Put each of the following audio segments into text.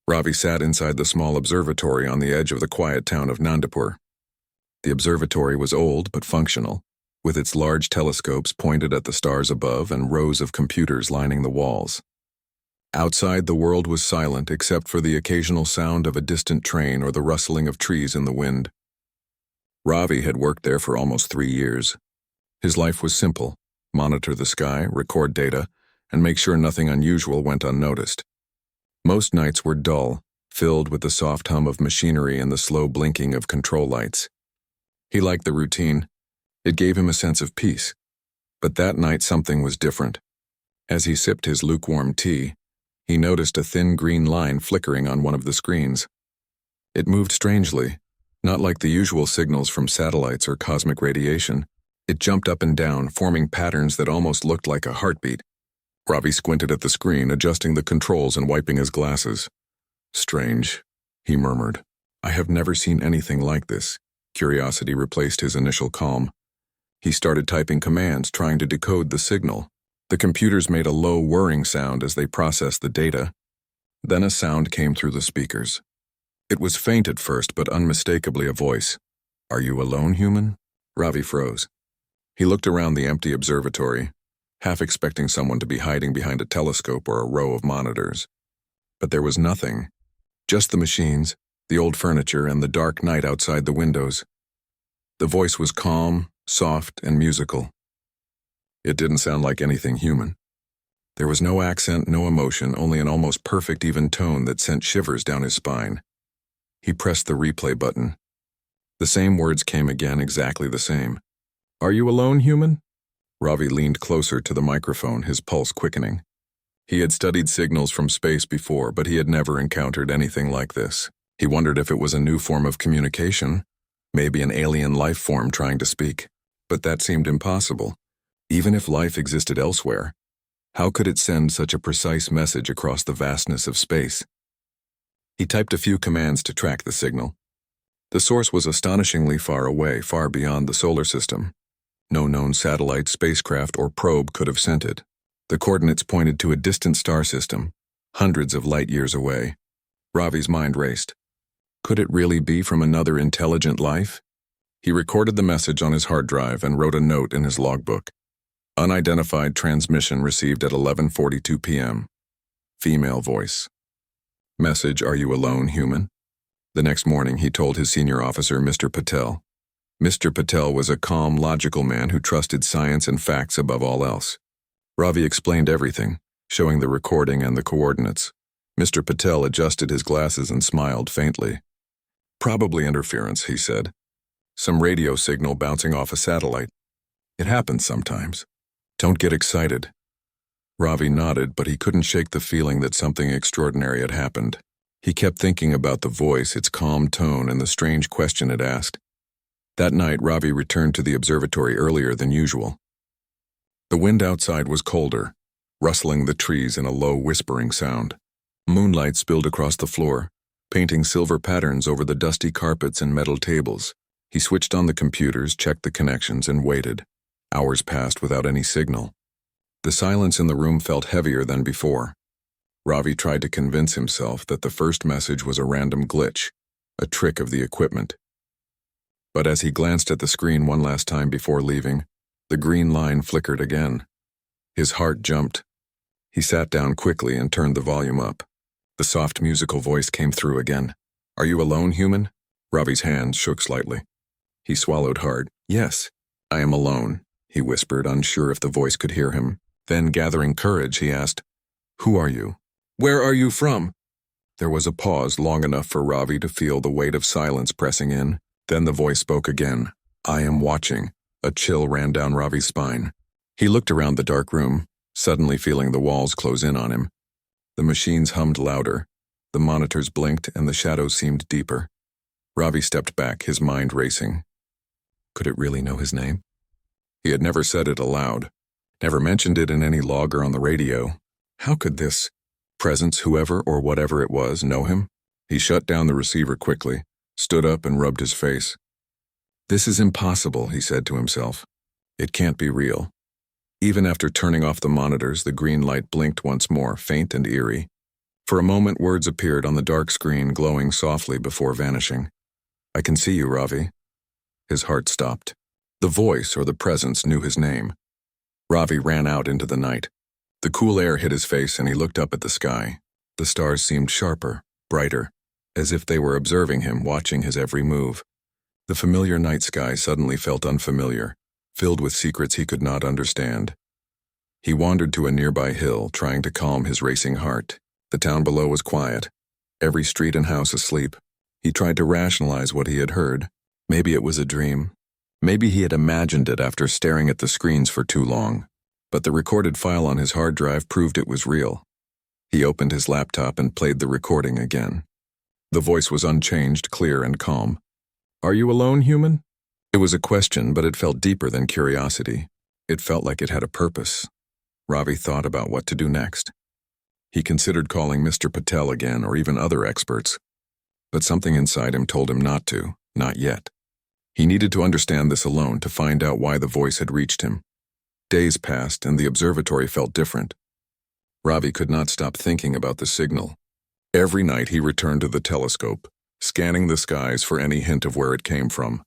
Ravi sat inside the small observatory on the edge of the quiet town of Nandapur. The observatory was old but functional, with its large telescopes pointed at the stars above and rows of computers lining the walls. Outside, the world was silent except for the occasional sound of a distant train or the rustling of trees in the wind. Ravi had worked there for almost 3 years. His life was simple: monitor the sky, record data, and make sure nothing unusual went unnoticed. Most nights were dull, filled with the soft hum of machinery and the slow blinking of control lights. He liked the routine. It gave him a sense of peace. But that night something was different. As he sipped his lukewarm tea, he noticed a thin green line flickering on one of the screens. It moved strangely, not like the usual signals from satellites or cosmic radiation. It jumped up and down, forming patterns that almost looked like a heartbeat. Ravi squinted at the screen, adjusting the controls and wiping his glasses. "Strange," he murmured. "I have never seen anything like this." Curiosity replaced his initial calm. He started typing commands, trying to decode the signal. The computers made a low whirring sound as they processed the data. Then a sound came through the speakers. It was faint at first, but unmistakably a voice. "Are you alone, human?" Ravi froze. He looked around the empty observatory, half expecting someone to be hiding behind a telescope or a row of monitors. But there was nothing. Just the machines, the old furniture, and the dark night outside the windows. The voice was calm, soft, and musical. It didn't sound like anything human. There was no accent, no emotion, only an almost perfect even tone that sent shivers down his spine. He pressed the replay button. The same words came again, exactly the same. "Are you alone, human?" Ravi leaned closer to the microphone, his pulse quickening. He had studied signals from space before, but he had never encountered anything like this. He wondered if it was a new form of communication, maybe an alien life form trying to speak. But that seemed impossible. Even if life existed elsewhere, how could it send such a precise message across the vastness of space? He typed a few commands to track the signal. The source was astonishingly far away, far beyond the solar system. No known satellite, spacecraft, or probe could have sent it. The coordinates pointed to a distant star system, hundreds of light years away. Ravi's mind raced. Could it really be from another intelligent life? He recorded the message on his hard drive and wrote a note in his logbook. Unidentified transmission received at 11:42 p.m. Female voice. Message: "Are you alone, human?" The next morning he told his senior officer, Mr. Patel. Mr. Patel was a calm, logical man who trusted science and facts above all else. Ravi explained everything, showing the recording and the coordinates. Mr. Patel adjusted his glasses and smiled faintly. "Probably interference," he said. "Some radio signal bouncing off a satellite. It happens sometimes. Don't get excited." Ravi nodded, but he couldn't shake the feeling that something extraordinary had happened. He kept thinking about the voice, its calm tone, and the strange question it asked. That night, Ravi returned to the observatory earlier than usual. The wind outside was colder, rustling the trees in a low, whispering sound. Moonlight spilled across the floor, painting silver patterns over the dusty carpets and metal tables. He switched on the computers, checked the connections, and waited. Hours passed without any signal. The silence in the room felt heavier than before. Ravi tried to convince himself that the first message was a random glitch, a trick of the equipment. But as he glanced at the screen one last time before leaving, the green line flickered again. His heart jumped. He sat down quickly and turned the volume up. The soft musical voice came through again. "Are you alone, human?" Ravi's hands shook slightly. He swallowed hard. "Yes, I am alone," he whispered, unsure if the voice could hear him. Then, gathering courage, he asked, "Who are you? Where are you from?" There was a pause long enough for Ravi to feel the weight of silence pressing in. Then the voice spoke again. "I am watching." A chill ran down Ravi's spine. He looked around the dark room, suddenly feeling the walls close in on him. The machines hummed louder, the monitors blinked, and the shadows seemed deeper. Ravi stepped back, his mind racing. Could it really know his name? He had never said it aloud, never mentioned it in any log or on the radio. How could this presence, whoever or whatever it was, know him? He shut down the receiver quickly, stood up and rubbed his face. "This is impossible," he said to himself. "It can't be real." Even after turning off the monitors, the green light blinked once more, faint and eerie. For a moment, words appeared on the dark screen, glowing softly before vanishing. "I can see you, Ravi." His heart stopped. The voice or the presence knew his name. Ravi ran out into the night. The cool air hit his face and he looked up at the sky. The stars seemed sharper, brighter, as if they were observing him, watching his every move. The familiar night sky suddenly felt unfamiliar, filled with secrets he could not understand. He wandered to a nearby hill, trying to calm his racing heart. The town below was quiet, every street and house asleep. He tried to rationalize what he had heard. Maybe it was a dream. Maybe he had imagined it after staring at the screens for too long. But the recorded file on his hard drive proved it was real. He opened his laptop and played the recording again. The voice was unchanged, clear and calm. "Are you alone, human?" It was a question, but it felt deeper than curiosity. It felt like it had a purpose. Ravi thought about what to do next. He considered calling Mr. Patel again or even other experts. But something inside him told him not to, not yet. He needed to understand this alone to find out why the voice had reached him. Days passed and the observatory felt different. Ravi could not stop thinking about the signal. Every night he returned to the telescope, scanning the skies for any hint of where it came from.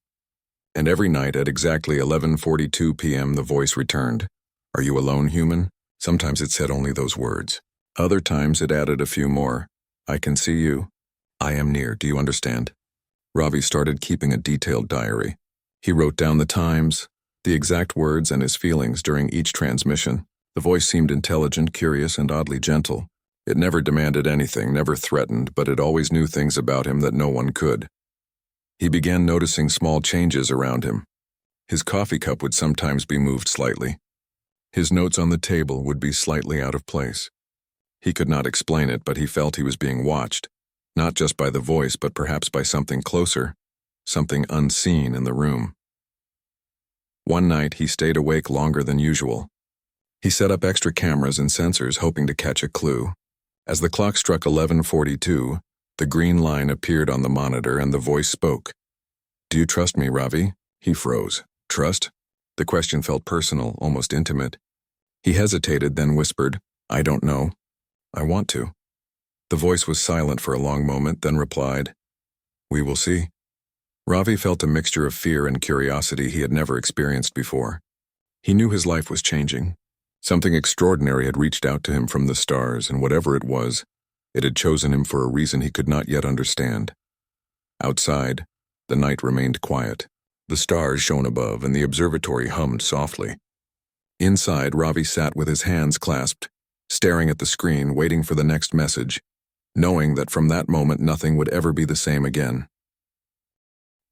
And every night at exactly 11:42 p.m. the voice returned. "Are you alone, human?" Sometimes it said only those words. Other times it added a few more. "I can see you. I am near. Do you understand?" Ravi started keeping a detailed diary. He wrote down the times, the exact words and his feelings during each transmission. The voice seemed intelligent, curious, and oddly gentle. It never demanded anything, never threatened, but it always knew things about him that no one could. He began noticing small changes around him. His coffee cup would sometimes be moved slightly. His notes on the table would be slightly out of place. He could not explain it, but he felt he was being watched, not just by the voice, but perhaps by something closer, something unseen in the room. One night, he stayed awake longer than usual. He set up extra cameras and sensors, hoping to catch a clue. As the clock struck 11:42, the green line appeared on the monitor and the voice spoke. "Do you trust me, Ravi?" He froze. "Trust?" The question felt personal, almost intimate. He hesitated, then whispered, "I don't know. I want to." The voice was silent for a long moment, then replied, "We will see." Ravi felt a mixture of fear and curiosity he had never experienced before. He knew his life was changing. Something extraordinary had reached out to him from the stars, and whatever it was, it had chosen him for a reason he could not yet understand. Outside, the night remained quiet. The stars shone above, and the observatory hummed softly. Inside, Ravi sat with his hands clasped, staring at the screen, waiting for the next message, knowing that from that moment nothing would ever be the same again.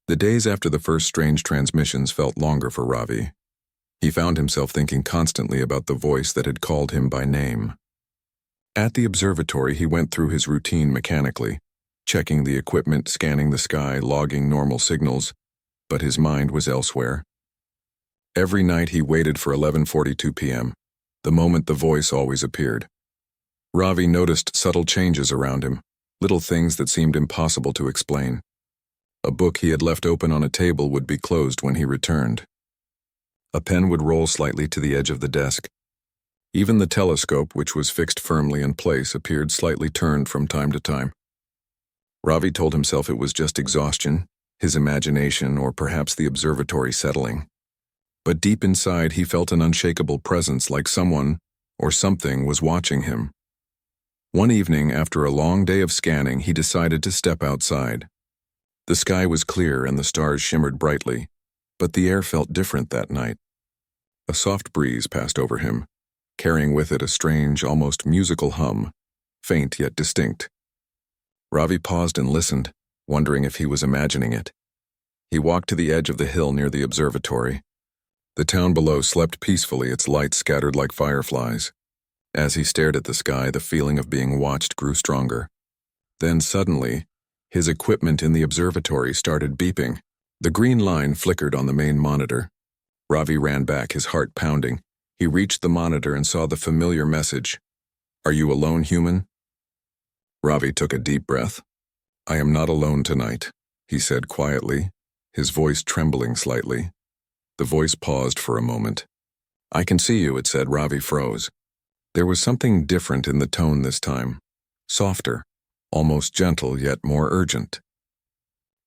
The days after the first strange transmissions felt longer for Ravi. He found himself thinking constantly about the voice that had called him by name. At the observatory, he went through his routine mechanically, checking the equipment, scanning the sky, logging normal signals, but his mind was elsewhere. Every night he waited for 11:42 p.m., the moment the voice always appeared. Ravi noticed subtle changes around him, little things that seemed impossible to explain. A book he had left open on a table would be closed when he returned. A pen would roll slightly to the edge of the desk. Even the telescope, which was fixed firmly in place, appeared slightly turned from time to time. Ravi told himself it was just exhaustion, his imagination, or perhaps the observatory settling. But deep inside, he felt an unshakable presence, like someone or something was watching him. One evening, after a long day of scanning, he decided to step outside. The sky was clear and the stars shimmered brightly, but the air felt different that night. A soft breeze passed over him, carrying with it a strange, almost musical hum, faint yet distinct. Ravi paused and listened, wondering if he was imagining it. He walked to the edge of the hill near the observatory. The town below slept peacefully, its lights scattered like fireflies. As he stared at the sky, the feeling of being watched grew stronger. Then suddenly, his equipment in the observatory started beeping. The green line flickered on the main monitor. Ravi ran back, his heart pounding. He reached the monitor and saw the familiar message. "Are you alone, human?" Ravi took a deep breath. "I am not alone tonight," he said quietly, his voice trembling slightly. The voice paused for a moment. "I can see you," it said. Ravi froze. There was something different in the tone this time. softer, almost gentle yet more urgent.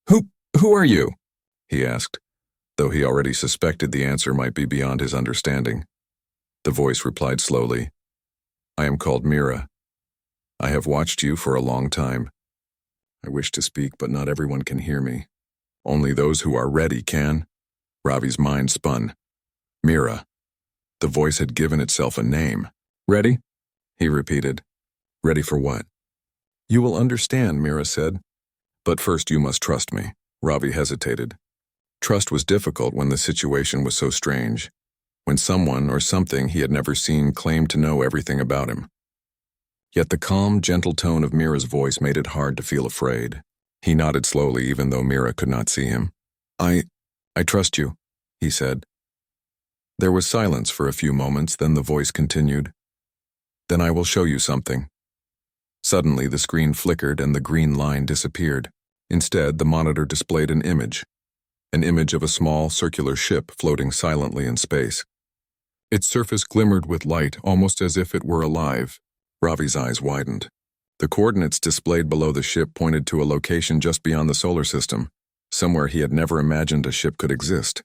Who, who are you? He asked, though he already suspected the answer might be beyond his understanding. The voice replied slowly, I am called Mira. I have watched you for a long time. I wish to speak, but not everyone can hear me. Only those who are ready can. Ravi's mind spun. Mira. The voice had given itself a name. Ready? He repeated. Ready for what? You will understand, Mira said. But first you must trust me. Ravi hesitated. Trust was difficult when the situation was so strange, when someone or something he had never seen claimed to know everything about him. Yet the calm, gentle tone of Mira's voice made it hard to feel afraid. He nodded slowly even though Mira could not see him. I trust you, he said. There was silence for a few moments, then the voice continued. Then I will show you something. Suddenly the screen flickered and the green line disappeared. Instead, the monitor displayed an image of a small, circular ship floating silently in space. Its surface glimmered with light, almost as if it were alive. Ravi's eyes widened. The coordinates displayed below the ship pointed to a location just beyond the solar system, somewhere he had never imagined a ship could exist.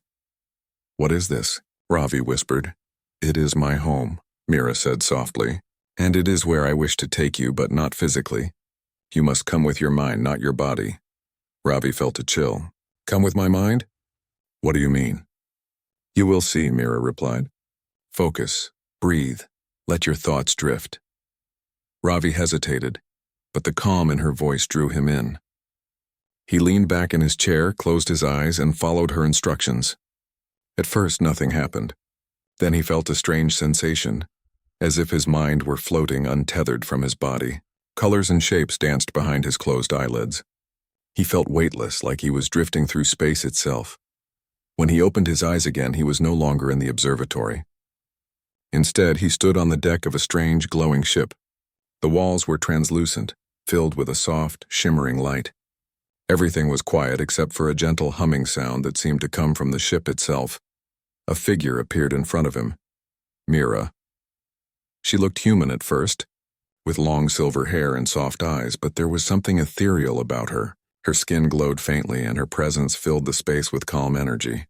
What is this? Ravi whispered. It is my home, Mira said softly, and it is where I wish to take you, but not physically. You must come with your mind, not your body. Ravi felt a chill. Come with my mind? What do you mean? You will see, Mira replied. Focus, breathe, let your thoughts drift. Ravi hesitated, but the calm in her voice drew him in. He leaned back in his chair, closed his eyes, and followed her instructions. At first, nothing happened. Then he felt a strange sensation, as if his mind were floating untethered from his body. Colors and shapes danced behind his closed eyelids. He felt weightless, like he was drifting through space itself. When he opened his eyes again, he was no longer in the observatory. Instead, he stood on the deck of a strange, glowing ship. The walls were translucent, filled with a soft, shimmering light. Everything was quiet except for a gentle humming sound that seemed to come from the ship itself. A figure appeared in front of him. Mira. She looked human at first, with long silver hair and soft eyes, but there was something ethereal about her. Her skin glowed faintly, and her presence filled the space with calm energy.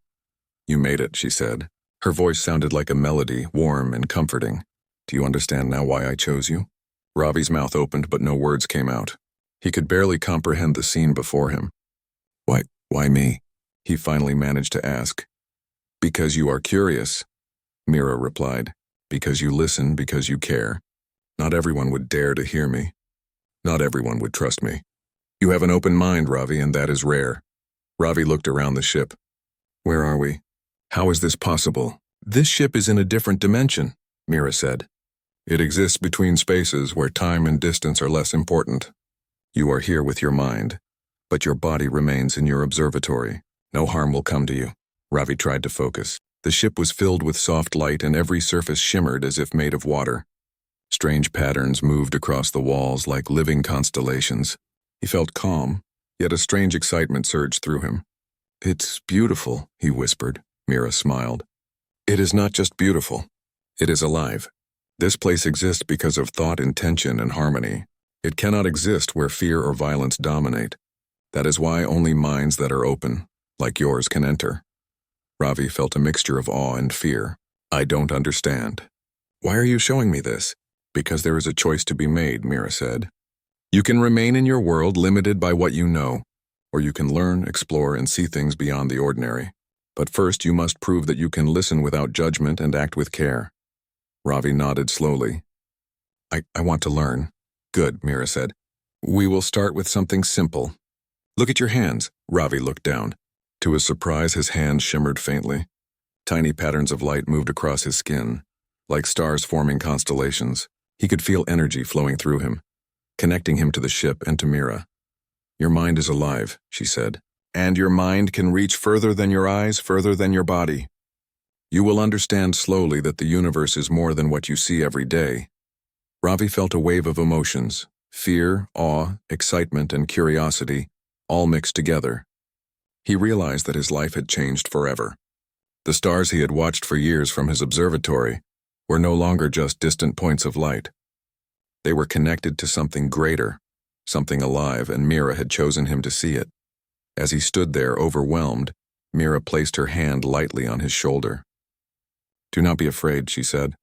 You made it, she said. Her voice sounded like a melody, warm and comforting. Do you understand now why I chose you? Ravi's mouth opened, but no words came out. He could barely comprehend the scene before him. Why me? He finally managed to ask. Because you are curious, Mira replied. Because you listen, because you care. Not everyone would dare to hear me. Not everyone would trust me. You have an open mind, Ravi, and that is rare. Ravi looked around the ship. Where are we? How is this possible? This ship is in a different dimension, Mira said. It exists between spaces where time and distance are less important. You are here with your mind, but your body remains in your observatory. No harm will come to you. Ravi tried to focus. The ship was filled with soft light and every surface shimmered as if made of water. Strange patterns moved across the walls like living constellations. He felt calm, yet a strange excitement surged through him. It's beautiful, he whispered. Mira smiled. It is not just beautiful. It is alive. This place exists because of thought, intention, and harmony. It cannot exist where fear or violence dominate. That is why only minds that are open, like yours, can enter. Ravi felt a mixture of awe and fear. I don't understand. Why are you showing me this? Because there is a choice to be made, Mira said. You can remain in your world limited by what you know, or you can learn, explore, and see things beyond the ordinary. But first you must prove that you can listen without judgment and act with care. Ravi nodded slowly. I want to learn. Good, Mira said. We will start with something simple. Look at your hands. Ravi looked down. To his surprise, his hands shimmered faintly. Tiny patterns of light moved across his skin, like stars forming constellations. He could feel energy flowing through him, connecting him to the ship and to Mira. Your mind is alive, she said. And your mind can reach further than your eyes, further than your body. You will understand slowly that the universe is more than what you see every day. Ravi felt a wave of emotions, fear, awe, excitement, and curiosity, all mixed together. He realized that his life had changed forever. The stars he had watched for years from his observatory were no longer just distant points of light. They were connected to something greater, something alive, and Mira had chosen him to see it. As he stood there, overwhelmed, Mira placed her hand lightly on his shoulder. "Do not be afraid," she said.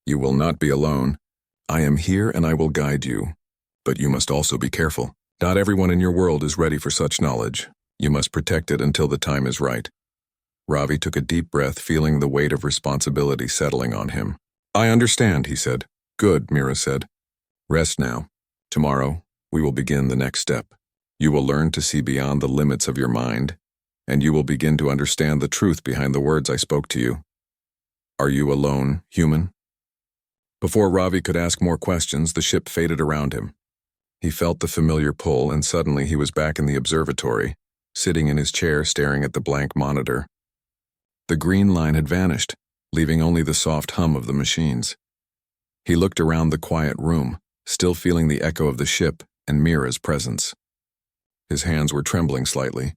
"You will not be alone. I am here and I will guide you. But you must also be careful. Not everyone in your world is ready for such knowledge. You must protect it until the time is right." Ravi took a deep breath, feeling the weight of responsibility settling on him. "I understand," he said. "Good," Mira said. "Rest now. Tomorrow, we will begin the next step. You will learn to see beyond the limits of your mind, and you will begin to understand the truth behind the words I spoke to you. Are you alone, human?" Before Ravi could ask more questions, the ship faded around him. He felt the familiar pull, and suddenly he was back in the observatory, sitting in his chair staring at the blank monitor. The green line had vanished, leaving only the soft hum of the machines. He looked around the quiet room, still feeling the echo of the ship and Mira's presence. His hands were trembling slightly.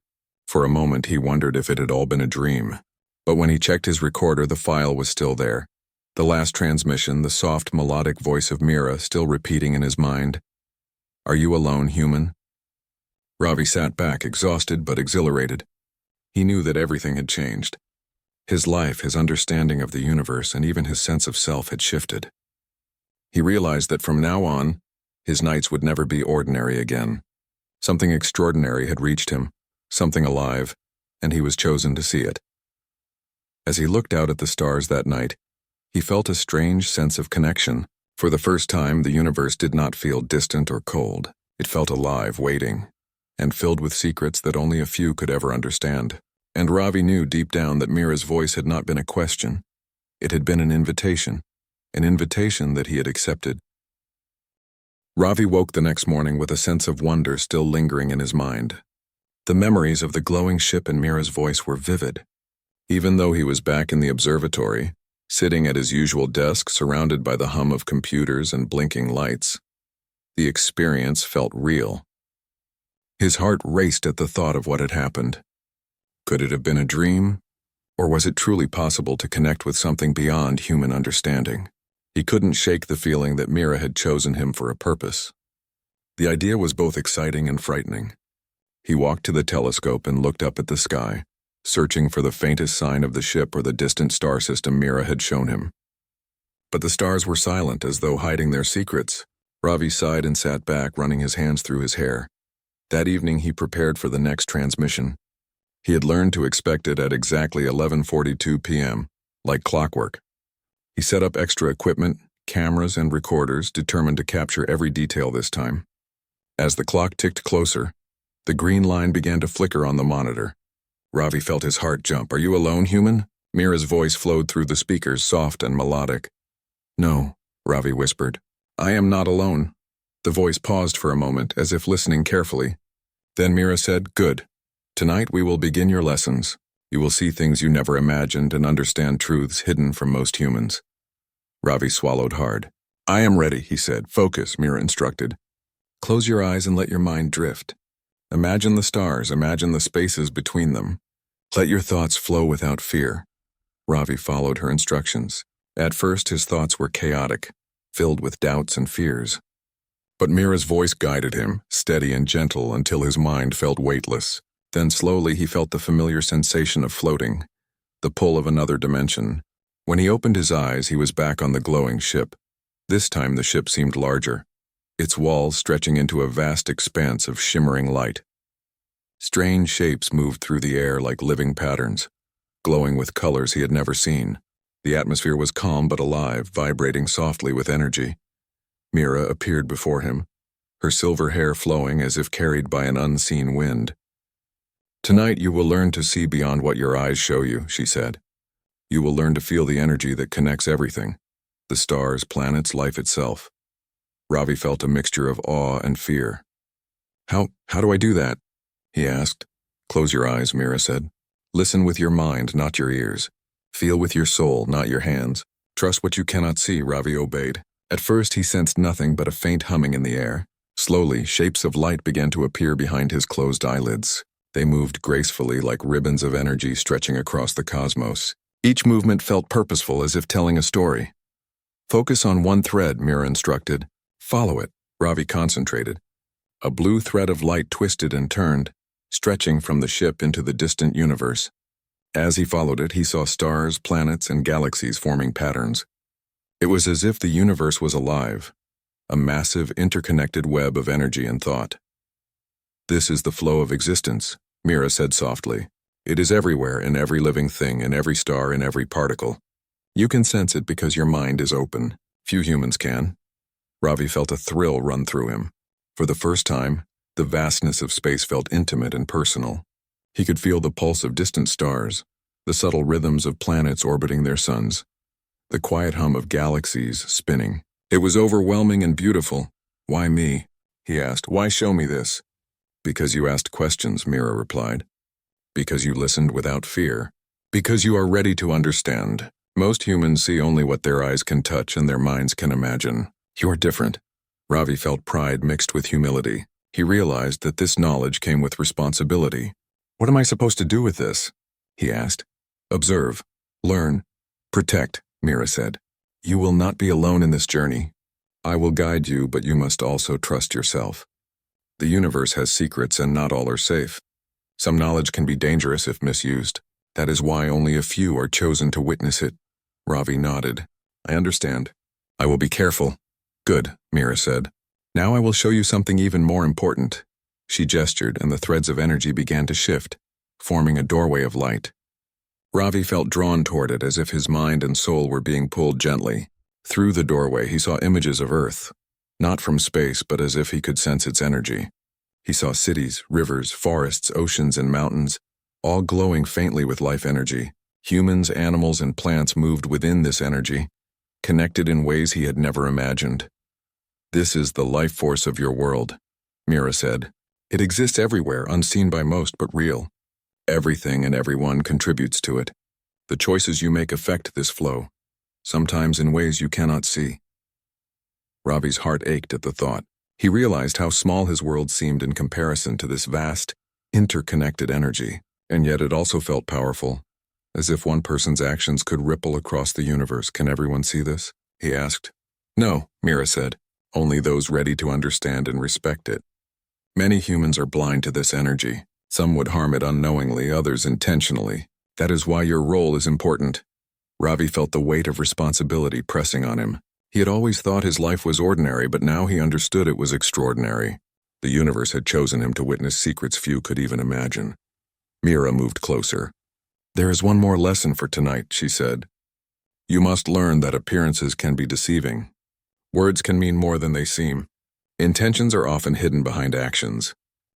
For a moment he wondered if it had all been a dream. But when he checked his recorder, the file was still there. The last transmission, the soft melodic voice of Mira still repeating in his mind. "Are you alone, human?" Ravi sat back, exhausted but exhilarated. He knew that everything had changed. His life, his understanding of the universe, and even his sense of self had shifted. He realized that from now on, his nights would never be ordinary again. Something extraordinary had reached him, something alive, and he was chosen to see it. As he looked out at the stars that night, he felt a strange sense of connection. For the first time, the universe did not feel distant or cold. It felt alive, waiting, and filled with secrets that only a few could ever understand. And Ravi knew deep down that Mira's voice had not been a question. It had been an invitation that he had accepted. Ravi woke the next morning with a sense of wonder still lingering in his mind. The memories of the glowing ship and Mira's voice were vivid. Even though he was back in the observatory, sitting at his usual desk surrounded by the hum of computers and blinking lights, the experience felt real. His heart raced at the thought of what had happened. Could it have been a dream? Or was it truly possible to connect with something beyond human understanding? He couldn't shake the feeling that Mira had chosen him for a purpose. The idea was both exciting and frightening. He walked to the telescope and looked up at the sky, searching for the faintest sign of the ship or the distant star system Mira had shown him. But the stars were silent, as though hiding their secrets. Ravi sighed and sat back, running his hands through his hair. That evening he prepared for the next transmission. He had learned to expect it at exactly 11:42 p.m., like clockwork. He set up extra equipment, cameras, and recorders, determined to capture every detail this time. As the clock ticked closer, the green line began to flicker on the monitor. Ravi felt his heart jump. "Are you alone, human?" Mira's voice flowed through the speakers, soft and melodic. "No," Ravi whispered. "I am not alone." The voice paused for a moment, as if listening carefully. Then Mira said, "Good. Tonight we will begin your lessons. You will see things you never imagined and understand truths hidden from most humans." Ravi swallowed hard. "I am ready," he said. "Focus," Mira instructed. "Close your eyes and let your mind drift. Imagine the stars, imagine the spaces between them. Let your thoughts flow without fear." Ravi followed her instructions. At first his thoughts were chaotic, filled with doubts and fears. But Mira's voice guided him, steady and gentle, until his mind felt weightless. Then slowly he felt the familiar sensation of floating, the pull of another dimension. When he opened his eyes, he was back on the glowing ship. This time the ship seemed larger, its walls stretching into a vast expanse of shimmering light. Strange shapes moved through the air like living patterns, glowing with colors he had never seen. The atmosphere was calm but alive, vibrating softly with energy. Mira appeared before him, her silver hair flowing as if carried by an unseen wind. "Tonight you will learn to see beyond what your eyes show you," she said. "You will learn to feel the energy that connects everything, the stars, planets, life itself." Ravi felt a mixture of awe and fear. How do I do that?" he asked. "Close your eyes," Mira said. "Listen with your mind, not your ears. Feel with your soul, not your hands. Trust what you cannot see," Ravi obeyed. At first he sensed nothing but a faint humming in the air. Slowly, shapes of light began to appear behind his closed eyelids. They moved gracefully like ribbons of energy stretching across the cosmos. Each movement felt purposeful, as if telling a story. "Focus on one thread," Mira instructed. Follow it. Ravi concentrated. A blue thread of light twisted and turned, stretching from the ship into the distant universe. As he followed it, he saw stars, planets, and galaxies forming patterns. It was as if the universe was alive, a massive, interconnected web of energy and thought. This is the flow of existence, Mira said softly. It is everywhere, in every living thing, in every star, in every particle. You can sense it because your mind is open. Few humans can. Ravi felt a thrill run through him. For the first time, the vastness of space felt intimate and personal. He could feel the pulse of distant stars, the subtle rhythms of planets orbiting their suns, the quiet hum of galaxies spinning. It was overwhelming and beautiful. Why me? He asked. Why show me this? Because you asked questions, Mira replied. Because you listened without fear. Because you are ready to understand. Most humans see only what their eyes can touch and their minds can imagine. You're different. Ravi felt pride mixed with humility. He realized that this knowledge came with responsibility. What am I supposed to do with this? He asked. Observe, learn, protect, Mira said. You will not be alone in this journey. I will guide you, but you must also trust yourself. The universe has secrets and not all are safe. Some knowledge can be dangerous if misused. That is why only a few are chosen to witness it. Ravi nodded. I understand. I will be careful. Good, Mira said. Now I will show you something even more important. She gestured, and the threads of energy began to shift, forming a doorway of light. Ravi felt drawn toward it as if his mind and soul were being pulled gently. Through the doorway, he saw images of Earth, not from space, but as if he could sense its energy. He saw cities, rivers, forests, oceans, and mountains, all glowing faintly with life energy. Humans, animals, and plants moved within this energy, connected in ways he had never imagined. This is the life force of your world, Mira said. It exists everywhere, unseen by most, but real. Everything and everyone contributes to it. The choices you make affect this flow, sometimes in ways you cannot see. Ravi's heart ached at the thought. He realized how small his world seemed in comparison to this vast, interconnected energy, and yet it also felt powerful, as if one person's actions could ripple across the universe. Can everyone see this? He asked. No, Mira said. Only those ready to understand and respect it. Many humans are blind to this energy. Some would harm it unknowingly, others intentionally. That is why your role is important. Ravi felt the weight of responsibility pressing on him. He had always thought his life was ordinary, but now he understood it was extraordinary. The universe had chosen him to witness secrets few could even imagine. Mira moved closer. There is one more lesson for tonight, she said. You must learn that appearances can be deceiving. Words can mean more than they seem. Intentions are often hidden behind actions.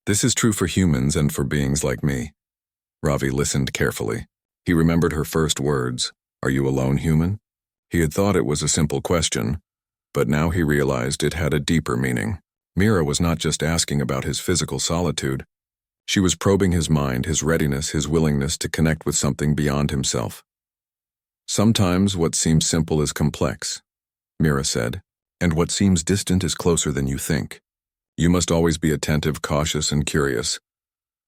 This is true for humans and for beings like me. Ravi listened carefully. He remembered her first words. Are you alone, human? He had thought it was a simple question, but now he realized it had a deeper meaning. Mira was not just asking about his physical solitude. She was probing his mind, his readiness, his willingness to connect with something beyond himself. Sometimes what seems simple is complex, Mira said, and what seems distant is closer than you think. You must always be attentive, cautious, and curious.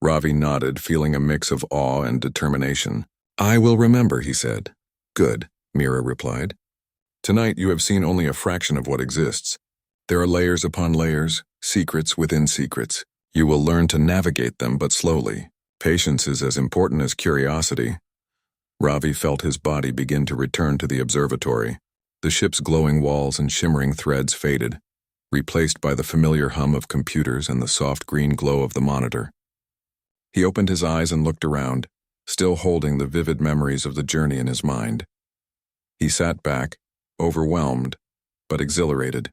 Ravi nodded, feeling a mix of awe and determination. I will remember, he said. Good, Mira replied. Tonight you have seen only a fraction of what exists. There are layers upon layers, secrets within secrets. You will learn to navigate them, but slowly. Patience is as important as curiosity. Ravi felt his body begin to return to the observatory. The ship's glowing walls and shimmering threads faded, replaced by the familiar hum of computers and the soft green glow of the monitor. He opened his eyes and looked around, still holding the vivid memories of the journey in his mind. He sat back, overwhelmed, but exhilarated.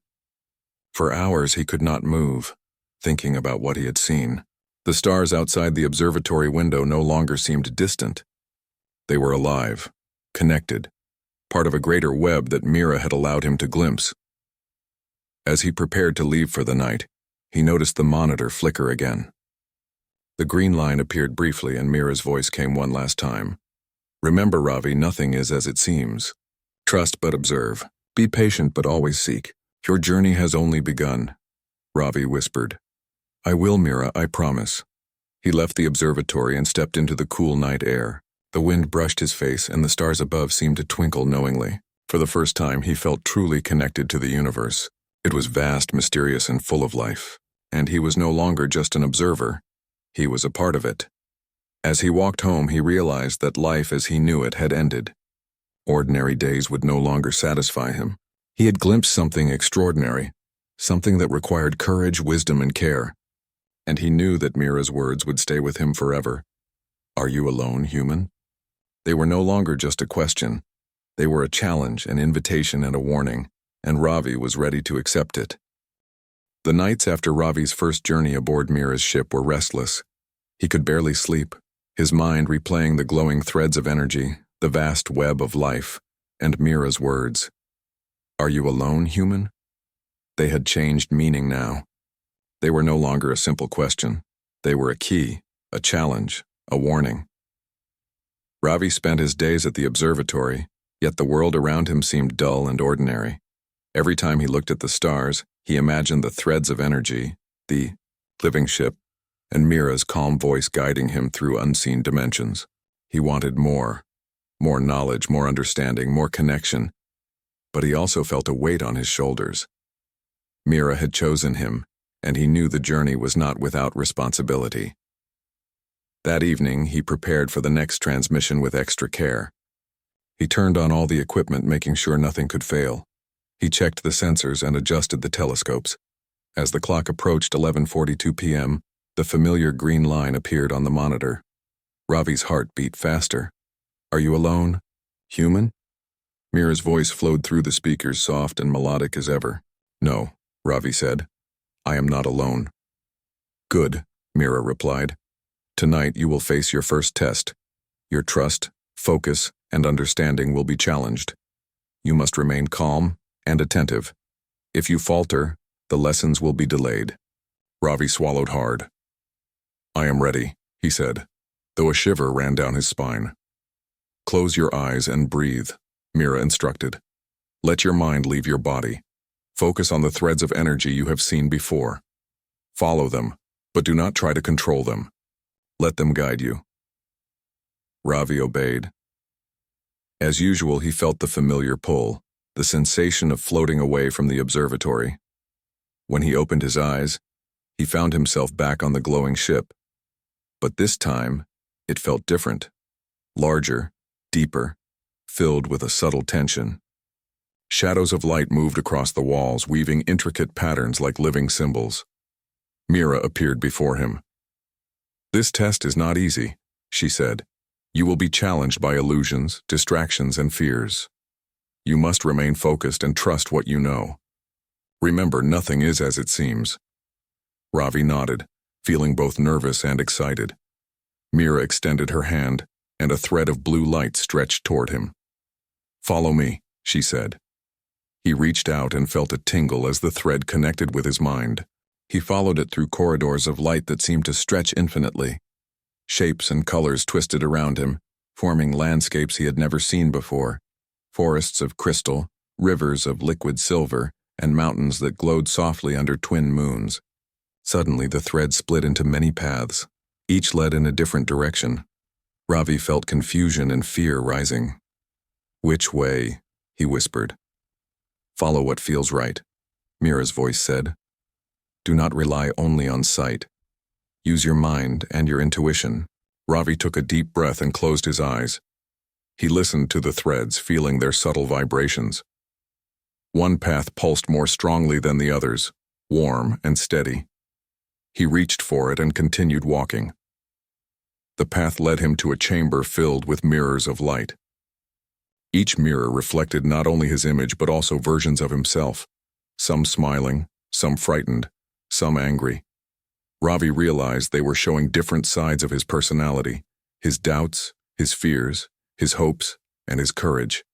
For hours he could not move, thinking about what he had seen. The stars outside the observatory window no longer seemed distant. They were alive, connected, part of a greater web that Mira had allowed him to glimpse. As he prepared to leave for the night, he noticed the monitor flicker again. The green line appeared briefly and Mira's voice came one last time. Remember, Ravi, nothing is as it seems. Trust but observe. Be patient but always seek. Your journey has only begun, Ravi whispered. I will, Mira, I promise. He left the observatory and stepped into the cool night air. The wind brushed his face and the stars above seemed to twinkle knowingly. For the first time, he felt truly connected to the universe. It was vast, mysterious, and full of life, and he was no longer just an observer. He was a part of it. As he walked home, he realized that life as he knew it had ended. Ordinary days would no longer satisfy him. He had glimpsed something extraordinary, something that required courage, wisdom, and care. And he knew that Mira's words would stay with him forever. Are you alone, human? They were no longer just a question. They were a challenge, an invitation, and a warning, and Ravi was ready to accept it. The nights after Ravi's first journey aboard Mira's ship were restless. He could barely sleep, his mind replaying the glowing threads of energy, the vast web of life, and Mira's words. Are you alone, human? They had changed meaning now. They were no longer a simple question. They were a key, a challenge, a warning. Ravi spent his days at the observatory, yet the world around him seemed dull and ordinary. Every time he looked at the stars, he imagined the threads of energy, the living ship, and Mira's calm voice guiding him through unseen dimensions. He wanted more knowledge, more understanding, more connection, but he also felt a weight on his shoulders. Mira had chosen him, and he knew the journey was not without responsibility. That evening, he prepared for the next transmission with extra care. He turned on all the equipment, making sure nothing could fail. He checked the sensors and adjusted the telescopes. As the clock approached 11:42 p.m., the familiar green line appeared on the monitor. Ravi's heart beat faster. Are you alone, human? Mira's voice flowed through the speakers, soft and melodic as ever. No, Ravi said. I am not alone. Good, Mira replied. Tonight you will face your first test. Your trust, focus, and understanding will be challenged. You must remain calm and attentive. If you falter, the lessons will be delayed. Ravi swallowed hard. I am ready, he said, though a shiver ran down his spine. Close your eyes and breathe, Mira instructed. Let your mind leave your body. Focus on the threads of energy you have seen before. Follow them, but do not try to control them. Let them guide you. Ravi obeyed. As usual, he felt the familiar pull, the sensation of floating away from the observatory. When he opened his eyes, he found himself back on the glowing ship. But this time, it felt different. Larger, deeper, filled with a subtle tension. Shadows of light moved across the walls, weaving intricate patterns like living symbols. Mira appeared before him. This test is not easy, she said. You will be challenged by illusions, distractions, and fears. You must remain focused and trust what you know. Remember, nothing is as it seems. Ravi nodded, feeling both nervous and excited. Mira extended her hand, and a thread of blue light stretched toward him. Follow me, she said. He reached out and felt a tingle as the thread connected with his mind. He followed it through corridors of light that seemed to stretch infinitely. Shapes and colors twisted around him, forming landscapes he had never seen before. Forests of crystal, rivers of liquid silver, and mountains that glowed softly under twin moons. Suddenly, the thread split into many paths. Each led in a different direction. Ravi felt confusion and fear rising. Which way? He whispered. Follow what feels right, Mira's voice said. Do not rely only on sight. Use your mind and your intuition. Ravi took a deep breath and closed his eyes. He listened to the threads, feeling their subtle vibrations. One path pulsed more strongly than the others, warm and steady. He reached for it and continued walking. The path led him to a chamber filled with mirrors of light. Each mirror reflected not only his image but also versions of himself, some smiling, some frightened, some angry. Ravi realized they were showing different sides of his personality, his doubts, his fears, his hopes, and his courage.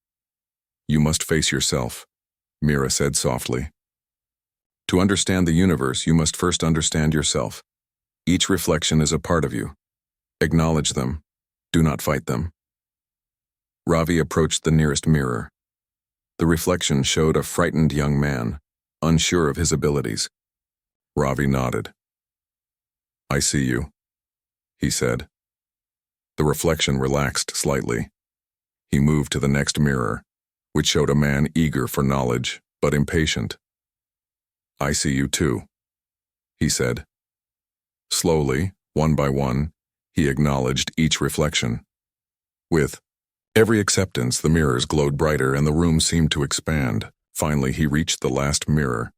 You must face yourself, Mira said softly. To understand the universe, you must first understand yourself. Each reflection is a part of you. Acknowledge them. Do not fight them. Ravi approached the nearest mirror. The reflection showed a frightened young man, unsure of his abilities. Ravi nodded. I see you, he said. The reflection relaxed slightly. He moved to the next mirror, which showed a man eager for knowledge, but impatient. I see you too, he said. Slowly, one by one, he acknowledged each reflection. With every acceptance, the mirrors glowed brighter and the room seemed to expand. Finally, he reached the last mirror.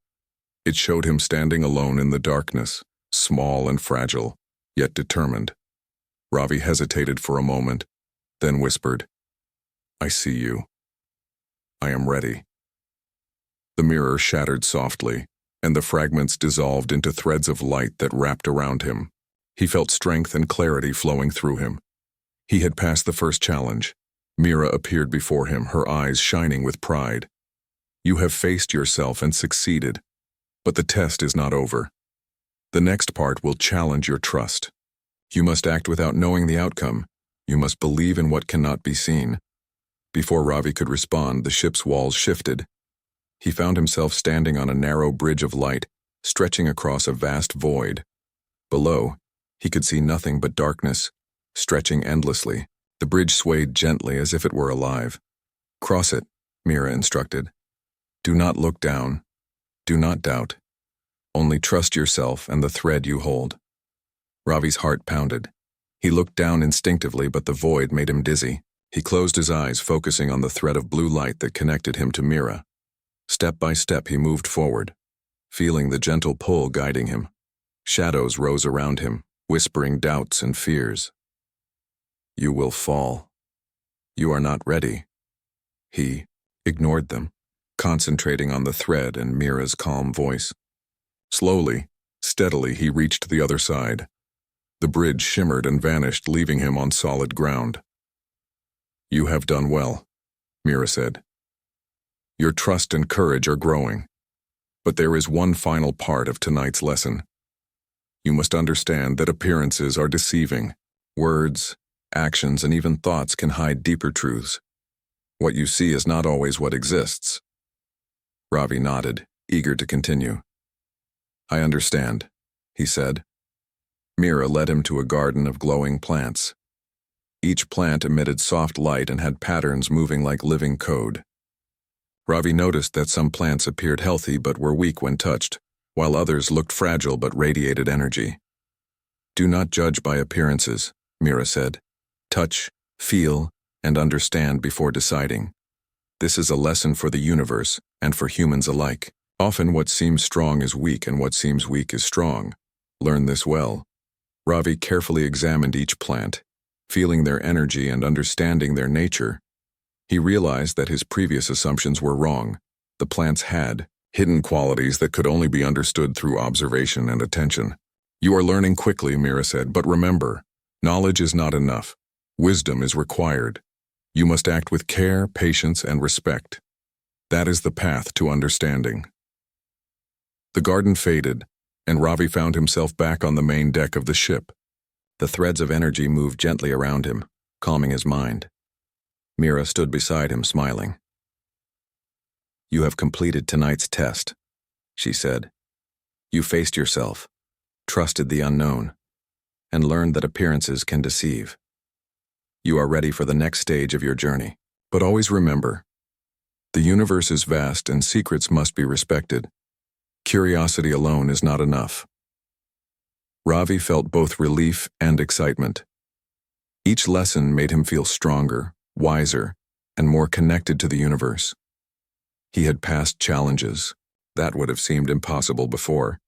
It showed him standing alone in the darkness, small and fragile, yet determined. Ravi hesitated for a moment, then whispered, I see you. I am ready. The mirror shattered softly, and the fragments dissolved into threads of light that wrapped around him. He felt strength and clarity flowing through him. He had passed the first challenge. Mira appeared before him, her eyes shining with pride. You have faced yourself and succeeded, but the test is not over. The next part will challenge your trust. You must act without knowing the outcome. You must believe in what cannot be seen. Before Ravi could respond, the ship's walls shifted. He found himself standing on a narrow bridge of light, stretching across a vast void. Below, he could see nothing but darkness, stretching endlessly. The bridge swayed gently as if it were alive. Cross it, Mira instructed. Do not look down. Do not doubt. Only trust yourself and the thread you hold. Ravi's heart pounded. He looked down instinctively, but the void made him dizzy. He closed his eyes, focusing on the thread of blue light that connected him to Mira. Step by step, he moved forward, feeling the gentle pull guiding him. Shadows rose around him, whispering doubts and fears. You will fall. You are not ready. He ignored them, concentrating on the thread and Mira's calm voice. Slowly, steadily, he reached the other side. The bridge shimmered and vanished, leaving him on solid ground. You have done well, Mira said. Your trust and courage are growing. But there is one final part of tonight's lesson. You must understand that appearances are deceiving. Words, actions, and even thoughts can hide deeper truths. What you see is not always what exists. Ravi nodded, eager to continue. I understand, he said. Mira led him to a garden of glowing plants. Each plant emitted soft light and had patterns moving like living code. Ravi noticed that some plants appeared healthy but were weak when touched, while others looked fragile but radiated energy. Do not judge by appearances, Mira said. Touch, feel, and understand before deciding. This is a lesson for the universe and for humans alike. Often what seems strong is weak and what seems weak is strong. Learn this well. Ravi carefully examined each plant, feeling their energy and understanding their nature. He realized that his previous assumptions were wrong. The plants had hidden qualities that could only be understood through observation and attention. You are learning quickly, Mira said, but remember, knowledge is not enough. Wisdom is required. You must act with care, patience, and respect. That is the path to understanding. The garden faded, and Ravi found himself back on the main deck of the ship. The threads of energy moved gently around him, calming his mind. Mira stood beside him, smiling. You have completed tonight's test, she said. You faced yourself, trusted the unknown, and learned that appearances can deceive. You are ready for the next stage of your journey. But always remember, the universe is vast and secrets must be respected. Curiosity alone is not enough. Ravi felt both relief and excitement. Each lesson made him feel stronger, wiser, and more connected to the universe. He had passed challenges that would have seemed impossible before,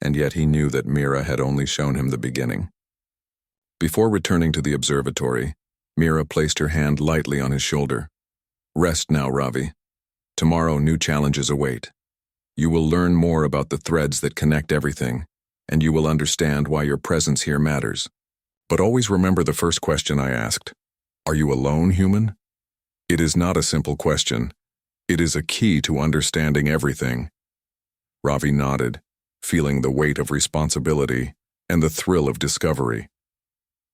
and yet he knew that Mira had only shown him the beginning. Before returning to the observatory, Mira placed her hand lightly on his shoulder. Rest now, Ravi. Tomorrow new challenges await. You will learn more about the threads that connect everything, and you will understand why your presence here matters. But always remember the first question I asked. Are you alone, human? It is not a simple question. It is a key to understanding everything. Ravi nodded, feeling the weight of responsibility and the thrill of discovery.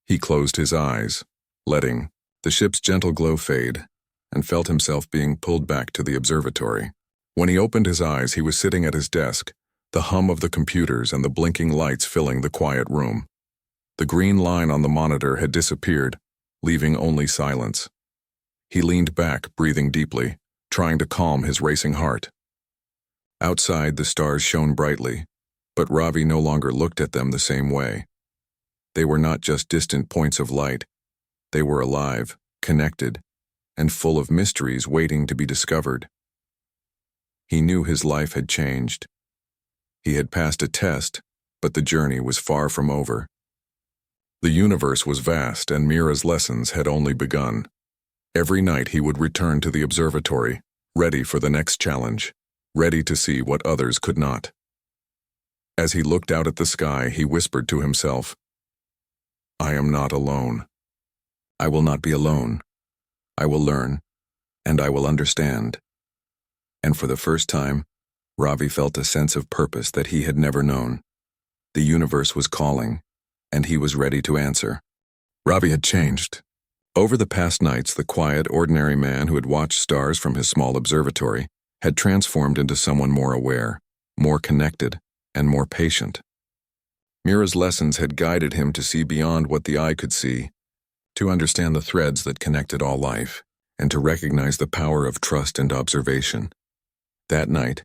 He closed his eyes, letting the ship's gentle glow fade, and felt himself being pulled back to the observatory. When he opened his eyes, he was sitting at his desk, the hum of the computers and the blinking lights filling the quiet room. The green line on the monitor had disappeared, leaving only silence. He leaned back, breathing deeply, trying to calm his racing heart. Outside, the stars shone brightly, but Ravi no longer looked at them the same way. They were not just distant points of light. They were alive, connected, and full of mysteries waiting to be discovered. He knew his life had changed. He had passed a test, but the journey was far from over. The universe was vast, and Mira's lessons had only begun. Every night he would return to the observatory, ready for the next challenge, ready to see what others could not. As he looked out at the sky, he whispered to himself, "I am not alone. I will not be alone. I will learn, and I will understand." And for the first time, Ravi felt a sense of purpose that he had never known. The universe was calling, and he was ready to answer. Ravi had changed. Over the past nights, the quiet, ordinary man who had watched stars from his small observatory had transformed into someone more aware, more connected, and more patient. Mira's lessons had guided him to see beyond what the eye could see, to understand the threads that connected all life, and to recognize the power of trust and observation. That night,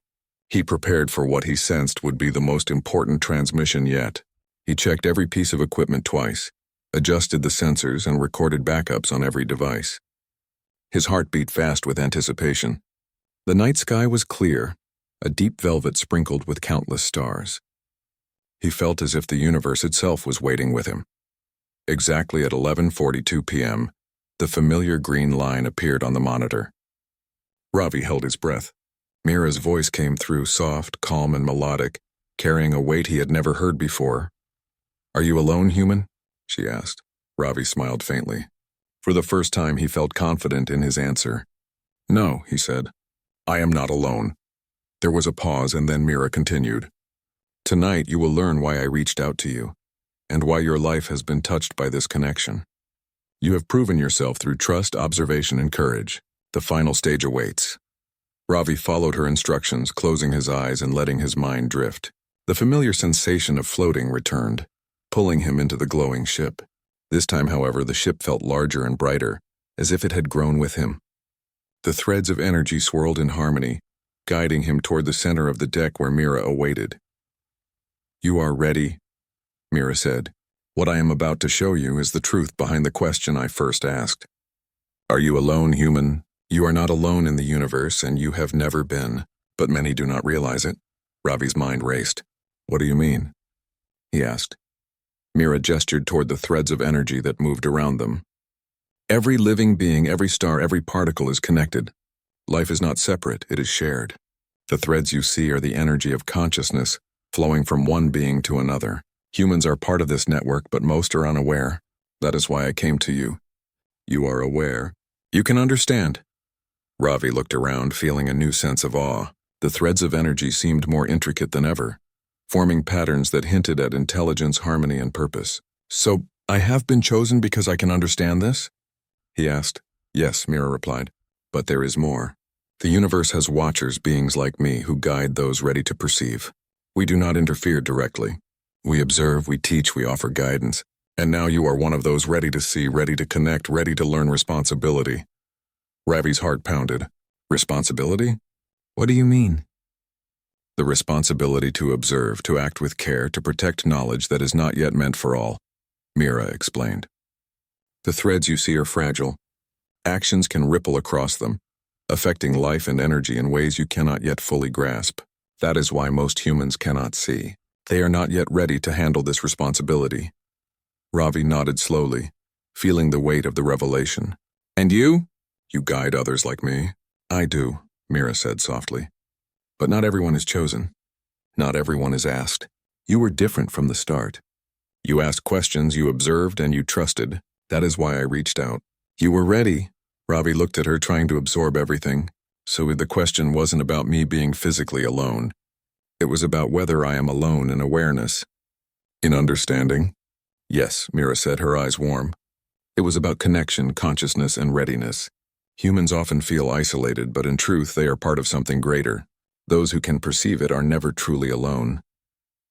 he prepared for what he sensed would be the most important transmission yet. He checked every piece of equipment twice, adjusted the sensors, and recorded backups on every device. His heart beat fast with anticipation. The night sky was clear, a deep velvet sprinkled with countless stars. He felt as if the universe itself was waiting with him. Exactly at 11:42 p.m., the familiar green line appeared on the monitor. Ravi held his breath. Mira's voice came through, soft, calm, and melodic, carrying a weight he had never heard before. "Are you alone, human?" she asked. Ravi smiled faintly. For the first time, he felt confident in his answer. "No," he said. "I am not alone." There was a pause, and then Mira continued. "Tonight you will learn why I reached out to you, and why your life has been touched by this connection. You have proven yourself through trust, observation, and courage. The final stage awaits." Ravi followed her instructions, closing his eyes and letting his mind drift. The familiar sensation of floating returned, pulling him into the glowing ship. This time, however, the ship felt larger and brighter, as if it had grown with him. The threads of energy swirled in harmony, guiding him toward the center of the deck where Mira awaited. "You are ready," Mira said. "What I am about to show you is the truth behind the question I first asked. Are you alone, human? You are not alone in the universe, and you have never been, but many do not realize it." Ravi's mind raced. "What do you mean?" he asked. Mira gestured toward the threads of energy that moved around them. "Every living being, every star, every particle is connected. Life is not separate, it is shared. The threads you see are the energy of consciousness flowing from one being to another. Humans are part of this network, but most are unaware. That is why I came to you. You are aware. You can understand." Ravi looked around, feeling a new sense of awe. The threads of energy seemed more intricate than ever, forming patterns that hinted at intelligence, harmony, and purpose. "So, I have been chosen because I can understand this?" he asked. "Yes," Mira replied. "But there is more. The universe has watchers, beings like me, who guide those ready to perceive. We do not interfere directly. We observe, we teach, we offer guidance. And now you are one of those ready to see, ready to connect, ready to learn responsibility." Ravi's heart pounded. "Responsibility? What do you mean?" "The responsibility to observe, to act with care, to protect knowledge that is not yet meant for all," Mira explained. "The threads you see are fragile. Actions can ripple across them, affecting life and energy in ways you cannot yet fully grasp. That is why most humans cannot see. They are not yet ready to handle this responsibility." Ravi nodded slowly, feeling the weight of the revelation. "And you? You guide others like me." "I do," Mira said softly. "But not everyone is chosen. Not everyone is asked. You were different from the start. You asked questions, you observed, and you trusted. That is why I reached out. You were ready." Ravi looked at her, trying to absorb everything. "So the question wasn't about me being physically alone. It was about whether I am alone in awareness." "In understanding?" "Yes," Mira said, her eyes warm. "It was about connection, consciousness, and readiness. Humans often feel isolated, but in truth they are part of something greater. Those who can perceive it are never truly alone."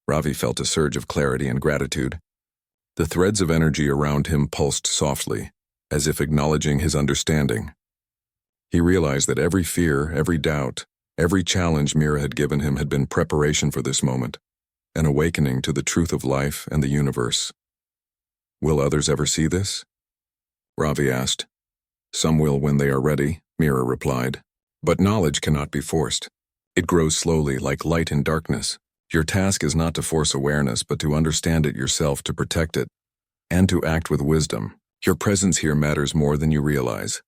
Ravi felt a surge of clarity and gratitude. The threads of energy around him pulsed softly, as if acknowledging his understanding. He realized that every fear, every doubt, Every challenge Mira had given him had been preparation for this moment, an awakening to the truth of life and the universe. Will others ever see this? Ravi asked. Some will when they are ready, Mira replied. But knowledge cannot be forced. It grows slowly, like light in darkness. Your task is not to force awareness, but to understand it yourself, to protect it, and to act with wisdom. Your presence here matters more than you realize.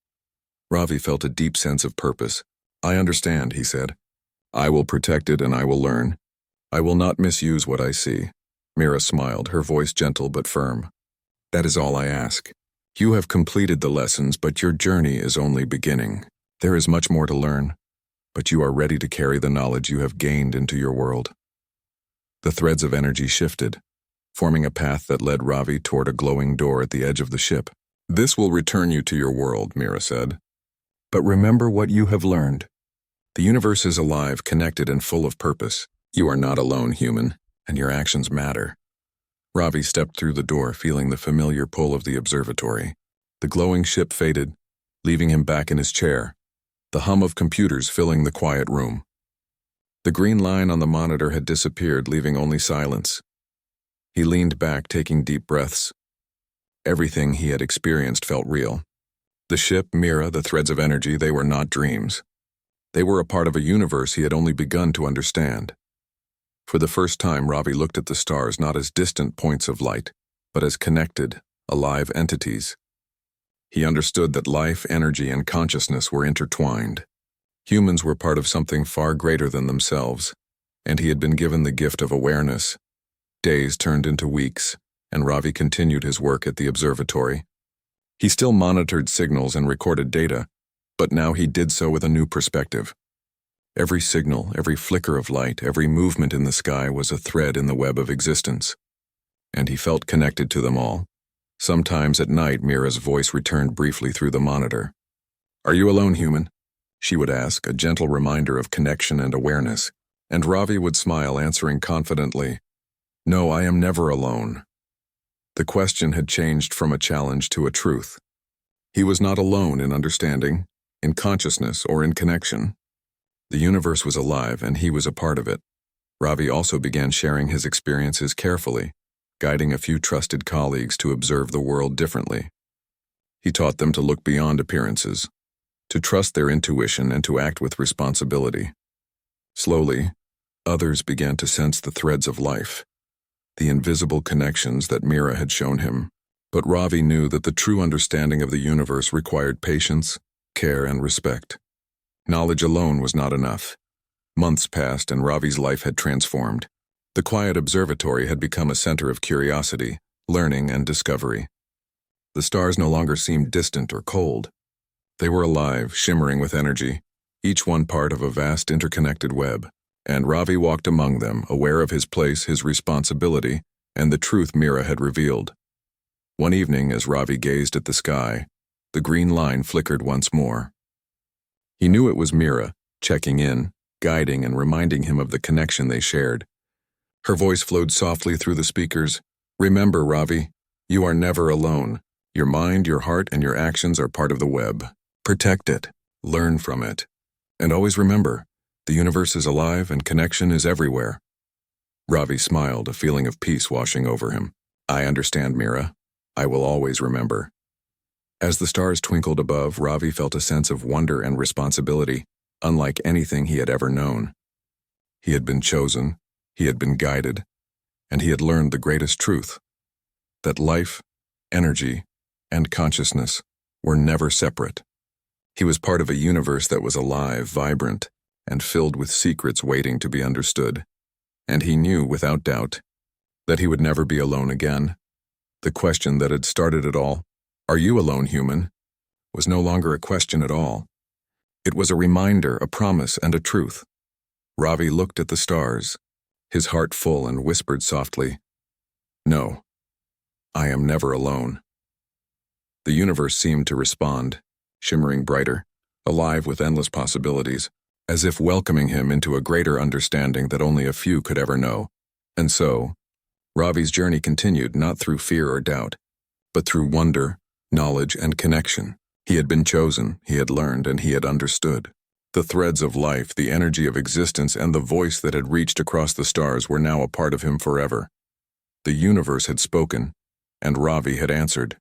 Ravi felt a deep sense of purpose. I understand, he said. I will protect it and I will learn. I will not misuse what I see. Mira smiled, her voice gentle but firm. That is all I ask. You have completed the lessons, but your journey is only beginning. There is much more to learn, but you are ready to carry the knowledge you have gained into your world. The threads of energy shifted, forming a path that led Ravi toward a glowing door at the edge of the ship. This will return you to your world, Mira said. But remember what you have learned. The universe is alive, connected, and full of purpose. You are not alone, human, and your actions matter. Ravi stepped through the door, feeling the familiar pull of the observatory. The glowing ship faded, leaving him back in his chair, the hum of computers filling the quiet room. The green line on the monitor had disappeared, leaving only silence. He leaned back, taking deep breaths. Everything he had experienced felt real. The ship, Mira, the threads of energy, they were not dreams. They were a part of a universe he had only begun to understand. For the first time, Ravi looked at the stars not as distant points of light, but as connected, alive entities. He understood that life, energy, and consciousness were intertwined. Humans were part of something far greater than themselves, and he had been given the gift of awareness. Days turned into weeks, and Ravi continued his work at the observatory. He still monitored signals and recorded data, but now he did so with a new perspective. Every signal, every flicker of light, every movement in the sky was a thread in the web of existence, and he felt connected to them all. Sometimes at night, Mira's voice returned briefly through the monitor. Are you alone, human? She would ask, a gentle reminder of connection and awareness, and Ravi would smile, answering confidently, No, I am never alone. The question had changed from a challenge to a truth. He was not alone in understanding, in consciousness, or in connection. The universe was alive, and he was a part of it. Ravi also began sharing his experiences carefully, guiding a few trusted colleagues to observe the world differently. He taught them to look beyond appearances, to trust their intuition, and to act with responsibility. Slowly, others began to sense the threads of life, the invisible connections that Mira had shown him. But Ravi knew that the true understanding of the universe required patience, care, and respect. Knowledge alone was not enough. Months passed and Ravi's life had transformed. The quiet observatory had become a center of curiosity, learning, and discovery. The stars no longer seemed distant or cold. They were alive, shimmering with energy, each one part of a vast interconnected web, and Ravi walked among them, aware of his place, his responsibility, and the truth Mira had revealed. One evening, as Ravi gazed at the sky, the green line flickered once more. He knew it was Mira, checking in, guiding, and reminding him of the connection they shared. Her voice flowed softly through the speakers. Remember, Ravi, you are never alone. Your mind, your heart, and your actions are part of the web. Protect it, learn from it, and always remember, the universe is alive and connection is everywhere. Ravi smiled, a feeling of peace washing over him. I understand, Mira. I will always remember. As the stars twinkled above, Ravi felt a sense of wonder and responsibility, unlike anything he had ever known. He had been chosen, he had been guided, and he had learned the greatest truth, that life, energy, and consciousness were never separate. He was part of a universe that was alive, vibrant, and filled with secrets waiting to be understood. And he knew, without doubt, that he would never be alone again. The question that had started it all, "Are you alone, human?" was no longer a question at all. It was a reminder, a promise, and a truth. Ravi looked at the stars, his heart full, and whispered softly, "No, I am never alone." The universe seemed to respond, shimmering brighter, alive with endless possibilities, as if welcoming him into a greater understanding that only a few could ever know. And so, Ravi's journey continued not through fear or doubt, but through wonder, knowledge, and connection. He had been chosen, he had learned, and he had understood. The threads of life, the energy of existence, and the voice that had reached across the stars were now a part of him forever. The universe had spoken, and Ravi had answered.